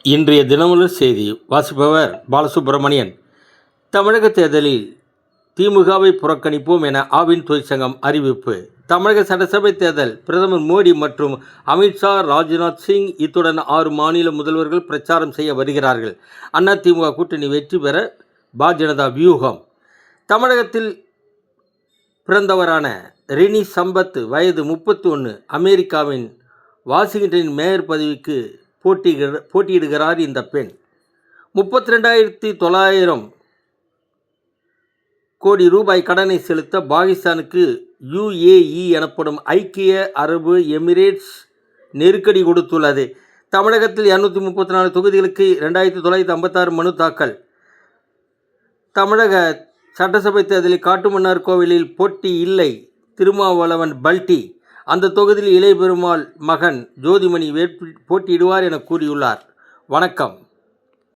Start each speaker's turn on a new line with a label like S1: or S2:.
S1: இன்றைய தினமலர் செய்தி வாசிப்பவர் பாலசுப்ரமணியன். தமிழக தேர்தலில் திமுகவை புறக்கணிப்போம் என ஆவின் தொழிற்சங்கம் அறிவிப்பு. தமிழக சட்டசபை தேர்தல் பிரதமர் மோடி மற்றும் அமித்ஷா, ராஜ்நாத் சிங் இத்துடன் 6 மாநில முதல்வர்கள் பிரச்சாரம் செய்ய வருகிறார்கள். அதிமுக கூட்டணி வெற்றி பெற பாஜக வியூகம். தமிழகத்தில் பிறந்தவரான ரெனி சம்பத், வயது 31, அமெரிக்காவின் வாஷிங்டனின் மேயர் பதவிக்கு போட்டியிடுகிறார். இந்த பெண் 32,900 கோடி ரூபாய் கடனை செலுத்த பாகிஸ்தானுக்கு UAE எனப்படும் ஐக்கிய அரபு எமிரேட்ஸ் நெருக்கடி கொடுத்துள்ளது. தமிழகத்தில் 234 தொகுதிகளுக்கு 2,956 மனு தாக்கல். தமிழக சட்டசபை தேர்தலில் காட்டுமன்னார் கோவிலில் போட்டி இல்லை, திருமாவளவன் பல்டி. அந்த தொகுதியில் இளைய பெருமாள் மகன் ஜோதிமணி போட்டியிடுவார் என கூறியுள்ளார். வணக்கம்.